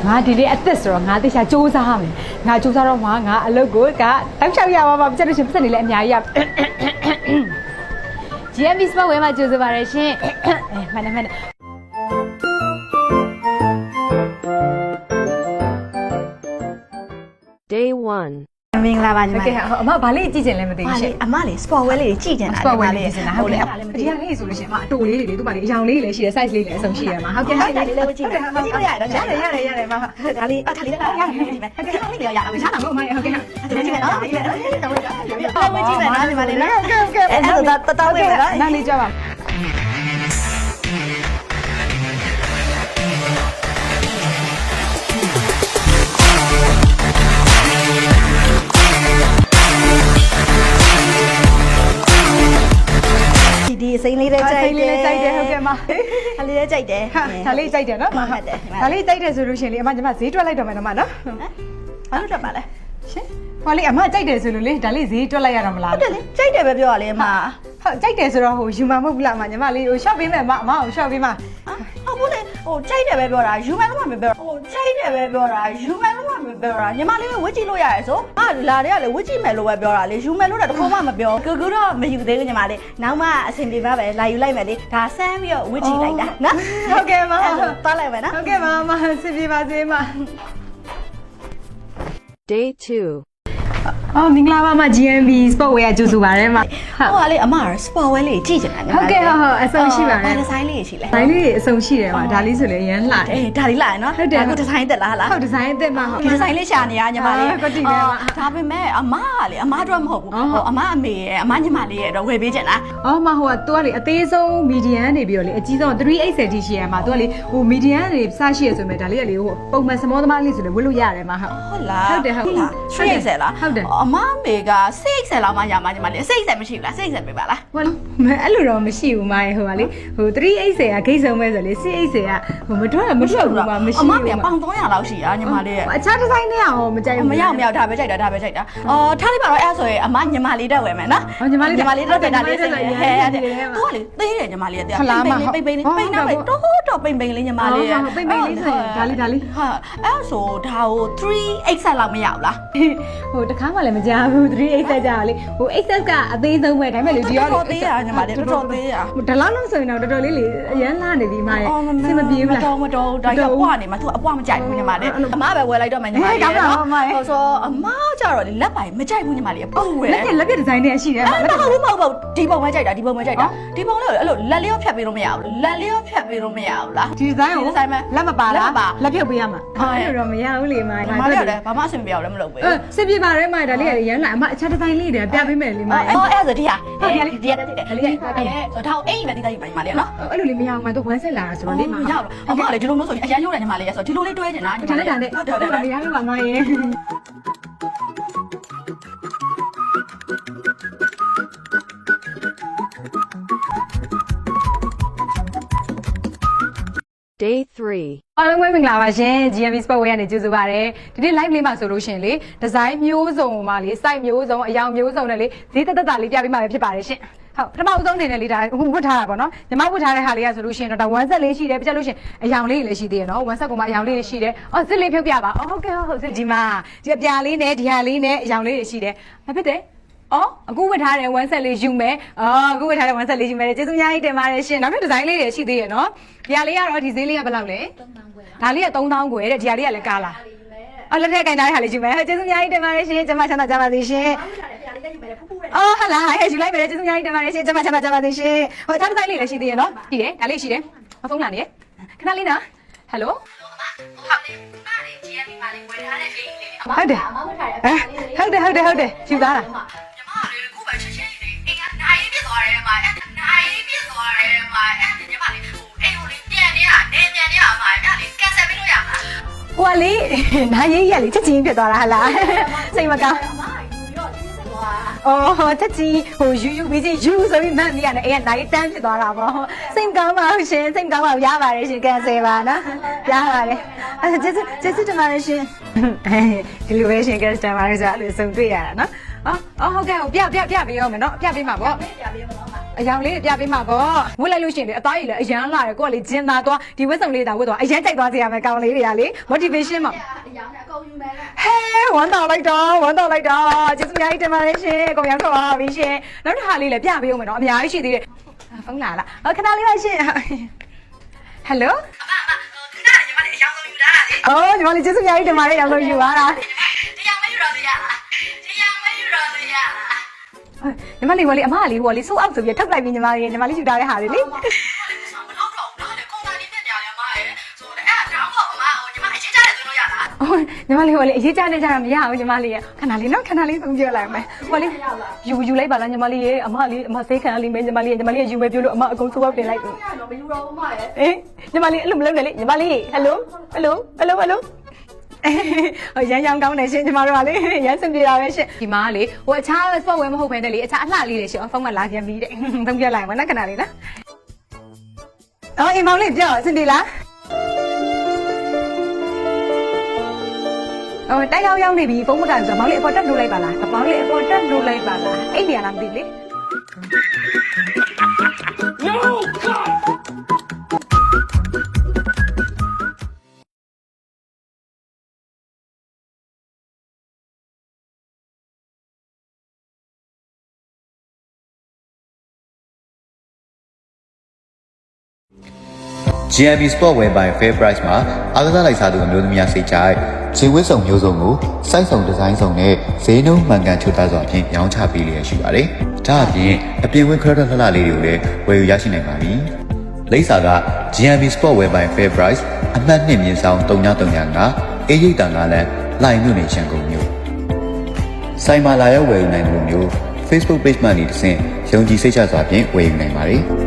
ငါဒီလေးအသက်ဆိုတော့ငါတိကျစူးစမ်းရမယ်ငါစူးစမ်းတော့ငါအလုပ်ကိုကတောက်လျှောက်ရပါမှာပြတ်လို့ရှင်ပတ်နေလဲအများကြီးရ GMB Sport ဝဲမှာကြိုးစားပါရရှင်မှန်တယ် Day 1မင်္ဂလာပါညီမ ကဲအမဘာလေးကြည့်ချင်လဲမသိဘူးရှင် အမလေး sport wear လေးကြည့်ချင်တာ sport wear လေးကြည့်ချင်တာဟုတ်လေဒီဟာလေးဆိုလို့ရှင်အတူလေးတွေသူ့ဘာလေးအရောင်လေးလည်းရှိတယ် size လေးလည်းအစုံရှိရမှာဟုတ်ကဲ့ ဒါလေးလည်းကြည့်တယ်ကြည့်လို့ရတယ်ရတယ်မဒါလေးဒါလေးလည်းရတယ်ဒီမဲ့ဟုတ်ကဲ့လေးလည်းရအောင်ရှားတာ ဟုတ်မှာဟုတ်ကဲ့ ကြည့်မယ်နော်ကြည့်မယ်နော်ကြည့်မယ်နော်ညီမလေးနော် ဟုတ်ကဲ့အဲ့ဒါတောင်းပေးမယ်နော် နားလေးကြပါဒီအစိမ်းလေးလည်းကြိုက်တယ် ဟုတ်ကဲ့မ ဒါလေးလည်းကြိုက်တယ် ဒါလေးကြိုက်တယ်နော်ဒါလေးကြိုက်တယ်ဆိုလို့ရှင်လေအမညီမဈေးတွက်လိုက်တော့မယ်နော်မနော် ဘာလို့ထွက်ပါလဲ ရှင်ဟောလေအမကြိုက်တယ်ဆိုလို့လေဒါလေးဈေးတွက်လိုက်ရတော့မလား ဟုတ်တယ်လေကြိုက်တယ်ပဲပြောရလေအမ ဟုတ်ကြိုက်တယ်ဆိုတော့ဟိုယူမှာမဟုတ်ဘူးလားအမညီမလေးဟို shop ပေးမယ်အမကို shop ပေးမှာ ဟုတ်ဘူးလေဟိုကြိုက်တယ်ပဲပြောတာယူမယ်လို့မှမပြောဟိုကြိုက်တယ်ပဲပြောတာယူမယ်လို့မှမပြောတာညီမလေးဝစ်ကြည့်လို့ရတယ်ဆိုလာတဲ့ကလေဝစ်ကြည့်မယ်လို့ပဲပြောတာလေယူမယ်လို့တော့တခုမှမပြောကူကူတော့မယူသေးဘူးညီမလေးနောက်မှအဆင်ပြေပါပဲလာယူလိုက်မယ်လေဒါဆန်းပြီးတော့ဝစ်ကြည့်လိုက်တာနော် ဟုတ်ကဲ့မ သွားလိုက်မယ်နော် ဟုတ်ကဲ့မဆင်ပြေပါစေမ Day 2အော်မင်္ဂလာပါမ GMB Sport Wear ကြိုဆိုပါရစေမ ဟိုကလေအမက sport wear လေးကြည့်ချင်တာညီမလေး ဟုတ်ကဲ့ဟုတ်အဆုံးရှိပါတ ဘာ ယ် ဒီဇိုင်းလေးရှိလဲ ဒိုင်းလေးအဆုံးရှိတယ်မှာဒါလေးဆိုလေအရန်လှတယ် အေးဒါလေးလာရနော်ဒီဇိုင်းတက်လားဟာလား ဟုတ်ဒီဇိုင်းအစ်စ်မှာဟုတ် ဒီဒီဇိုင်းလေးရှာနေရညီမလေး ကတိတယ်ပါ ဒါပေမဲ့အမကလေအမတော့မဟုတ်ဘူးဟိုအမအမေရဲ့အမညီမလေးရဲ့တော့ဝယ်ပေးချင်တာ အော်မဟိုကသူကလေအသေးဆုံး medium နေပြီးတော့လေအကြီးဆုံး380 T ရှိရမှာသူကလေဟို medium တွေစရှိရဆိုမဲ့ဒါလေးကလေဟိုပုံမှန်စမောသမားလေးဆိုလေဝတ်လို့ရတယ်မှာဟုတ် ဟုတ်လား ဟုတ်တယ်ဟုတ်လား 380လား ဟုတ်တယ် အမအမေက680လောက်မှရမှာညီမလေး680မရှိဘူးလား680ပေးပါလား ဟိုအဲ့လိုတော့မရှိဘူးမဟိုကလေဟို380ကဂိတ်ဆုံးပဲဆိုလေ680ကဟိုမထွက်ဘူးမရှိဘူးမရှိ အမ ဘူး မေပေါင်300လောက်ရှိရညီမလေးရဲ့ အခြားဒီဇိုင်းနဲ့ဟောမကြိုက်ဘူး မရဒါပဲကြိုက်တာဒါပဲကြိုက်တာထားလိုက်ပါတော့အဲ့ဆိုရင်အမညီမလေးတက်ဝယ်မယ်နော် ညီမလေး ညီမလေးတက်တယ်ဒါလေးစိတ်ဟဲ့ ဟဲ့ သူကလေသေးတယ်ညီမလေးရဲ့ပိန်ပိန်လေးပိန်တော့တော့ပိန်ပိန်လေးညီမလေးရဲ့ ပိန်ပိန်လေးဆိုရင်ဒါလေး ဟာအဲ့ဆိုဒါကို380လောက်မရဘူးလား ဟိုတခါမှလည်းမကြားဘူး380ကြာလေဟို XS ကအသေးဆုံးပဲဒါပေမဲ့လေဒီရော တော်သေးရညီမလေးတော်သေးရ ဒါလောက်လို့ဆိုရင်တော့တော်တော်လေးလေအရန်လာနေပြီမရဲ့စင်မပြေဘူးလား မတော်ဒါရပွားနေမှာသူအပွားမကြိုက်ဘူးညီမလေးအမပဲဝယ်လိုက်တော့မယ်ညီမလေးဟိုဆိုအမကြတော့လေလက်ပိုင်မကြိုက်ဘူးညီမလေးပူဝယ် လက်ပြဒီဇိုင်းနဲ့ရှိတယ် မဟုတ်ဒီပုံပဲကြိုက်တာဒီပုံပဲကြိုက်တာဒီပုံလေးအဲ့လိုလက်လေးရောဖြတ်ပေးလို့မရဘူးလက်လေးရောဖြတ်ပေးလို့မရဘူးလား ဒီဇိုင်းကိုလက်မပါလားလက်ပြုတ်ပေးရမှာအဲ့လိုတော့မရဘူးလေမ မလေးလည်းဘာမှအဆင်ပြေအောင်လည်းမလုပ်ဘူး စင်ပြေပါရဲမဒါလေးရရန်လာအမအခြားဒီဇိုင်းလေးတွေပြပေးမယ်လေမ အဲ့ဆိုဒီဟာဒီရတဲ့တဲ့လေးဆိုတော့အိမ်ပဲဒီတိုင်းပါညီမလေးနော် အဲ့လိုလေးမရအောင်မတော့ဝမ်းဆက်လာတာဆိုတော့လေမ ရတော့အမလည်းဒီလိုမျိုးဆိုရင်အရန်ရုံးတယ်ညီမလေးဆိုဒီလိုလေးတွဲနေတာညီမလေး ဒါနဲ့ဟုတ်တယ်မရဘူးပါမရဲ့ Day 3အားလုံးပဲမင်္ဂလာပါရှင် GMB Sport Wear ကနေကြိုဆိုပါရစေဒီနေ့ live လေးမှာဆိုလို့ရှင်လေဒီဇိုင်းမျိုးစုံမှာလေ site မျိုးစုံအယောင်မျိုးစုံနဲ့လေဈေးတက်တက်လေးပြပေးမှာပဲဖြစ်ပါတယ်ရှင်ဟုတ်ပထမဦးဆုံးအနေနဲ့လေဒါဟိုဝတ်ထားတာပေါ့နော်ညီမဝတ်ထားတဲ့ဟာလေးကဆိုလို့ရှင်တော့ဒါ1 set လေးရှိတယ်ပြချက်လို့ရှင်အယောင်လေးလည်းရှိသေးရနော်1 set ကမှအယောင်လေးရှိတယ်အော်စစ်လေးဖြုတ်ပြပါအော်ဟုတ်ကဲ့ဟုတ်စစ်ဒီမှာဒီအပြာလေးနဲ့ဒီဟာလေးနဲ့အယောင်လေးရှိတယ်ဘာဖြစ်တယ်အော်အခုဝတ်ထားတဲ့1 set လေးယူမယ်အခုဝတ်ထားတဲ့1 set လေးယူမယ်ကျေးဇူးအများကြီးတင်ပါတယ်ရှင်နောက်ထပ်ဒီဇိုင်းလေးတွေရှိသေးရနော်ဒီဟာလေးကတော့ဒီဈေးလေးကဘယ်လောက်လဲဒါလေးက3000ကျွဲတဲ့ဒီဟာလေးကလည်းကားလားအော်လက်ထက်ကင်ထားတဲ့ဟာလေးယူမယ်ကျေးဇူးအများကြီးတင်ပါတယ်ရှင်ကျမချမ်းသာကြပါစေရှင်အော်ဟာလားဟဲ့ယူလိုက်မယ်ကျေးဇူးအများကြီးတင်ပါတယ်ရှင်ကျမချမ်းသာကြပါစေရှင်ဟိုထားတဲ့လေးလည်းရှိသေးရနော်ရှိတယ်ဒါလေးရှိတယ်မဖုန်းလာနေခဏလေးနော်ဟယ်လိုဟုတ်တယ်ဟုတ်တယ်ယူသားလား ဟိုကလေနားရေးရလေချက်ချင်းဖြစ်သွားတာဟလားစိတ်မကောင်းအော်ချက်ချင်းဟိုယူပြီးချင်းယူဆိုပြီးမှတ်မိရတယ်အဲ့ကနားရေးတန်းဖြစ်သွားတာပေါ့စိတ်ကောင်းပါရှင်စိတ်ကောင်းပါရပါတယ်ရှင်ကန်ဆယ်ပါနော်ရပါတယ်အဲ့ကျေးဇူးတင်ပါတယ်ရှင်ဒီလိုပဲရှင်ကန်စတမာတွေဆိုအဲ့လိုစုံတွေ့ရတာနော်အော်ဟုတ်ကဲ့ပြပေးအောင်မယ်နော်ပြပေးမှာပေါ့ပြပေးမှာ အယောင်လေးပြပေးမှာပေါ့ဝတ်လိုက်လို့ရှိရင်လေအသားရည်လည်းအရန်လာတယ်ကိုကလေဂျင်သာသွားဒီဝတ်စုံလေးတာဝတ်သွားအရန်ကြိုက်သွားစေရမယ်ကောင်းလေးတွေကလေ motivation မှာ အယောင်နဲ့အကုန်ယူမယ်လေ ဟဲဝမ်းတော်လိုက်တော့ကျေးဇူးအများကြီးတင်ပါတယ်ရှင်အကုန်ရောက်တော့ပါပြီရှင်နောက်တစ်ခါလေးလည်းပြပေးဦးမယ်နော်အများကြီးရှိသေးတယ်ဖုန်းလာလားခဏလေးပါရှင်ဟယ်လိုညီမလေးကျေးဇူးအများကြီးတင်ပါတယ်ရောက်လို့ယူပါလားညီမလေးဝလေးအမလေးဟိုလေးစိုးအောက်ဆိုပြီးထုတ်လိုက်ပြီးညီမလေးယူထားတဲ့ဟာလေးလေညီမလေးဟိုလေးအရေးကြနေကြတာမရဘူးညီမလေးခဏလေးနော်ခဏလေးဆုံးပြလိုက်မယ်ဟိုလေးယူလိုက်ပါလားညီမလေးအမသေးခံလေးမယ်ညီမလေးယူမယ်ပြောလို့အမအကုန်စိုးအောက်တင်လိုက်ပြီ တော့မယူတော့ဘူးမရဲ့ အေးညီမလေးအဲ့လိုမလုပ်နဲ့လေညီမလေးဟယ်လိုရန်ရောင်ကောင်းတယ်ရှင်ညီမတို့ကလေရန်စင်ပြေတာပဲရှင်ဒီမှာလေဟိုအခြား sport ဝယ်မဟုတ်ဘဲနဲ့လေအခြားအလှလေးတွေရှင်ဖုန်းကလာပြန်ပြီးတဲ့သုံးပြလိုက်မယ်နော်ခဏလေးနော်အော်အိမ်မောင်လေးပြောစင်ပြေလားအော်တိုက်ရောက်နေပြီဖုန်းမကန်ဆိုမောင်လေးအပေါ်တက်လို့လိုက်ပါလားမောင်လေးအပေါ်တက်လို့လိုက်ပါလားအဲ့နေရာလားမသိလေ No, God! GMB Sport ဝယ်ပိုင် Fair Price မှာအားကစားလိုက်စားသူအမျိုးသမီးများစိတ်ကြိုက်ဈေးဝတ်ဆောင်မျိုးစုံကိုစိုက်ဆောင်ဒီဇိုင်းဆောင်နဲ့ဈေးနှုန်းမှန်ကန်ထူသားစွာဖြင့်ရောင်းချပေးလျက်ရှိပါတယ်။ဒါအပြင်အပြင်ဝင်ခရဒလှလှလေးတွေကိုလည်းဝယ်ယူရရှိနိုင်ပါပြီ။လိပ်စာက GMB Sport ဝယ်ပိုင် Fair Price အမှတ်2မြင်းဆောင်339အေးရိတ်တန်ကားလန်လိုင်မြို့နယ်ရှန်ကုန်မြို့စိုက်မာလာရောက်ဝယ်ယူနိုင်မှုမျိုး Facebook Page မှနေတဆင့်ယုံကြည်စိတ်ချစွာဖြင့်ဝယ်ယူနိုင်ပါတယ်။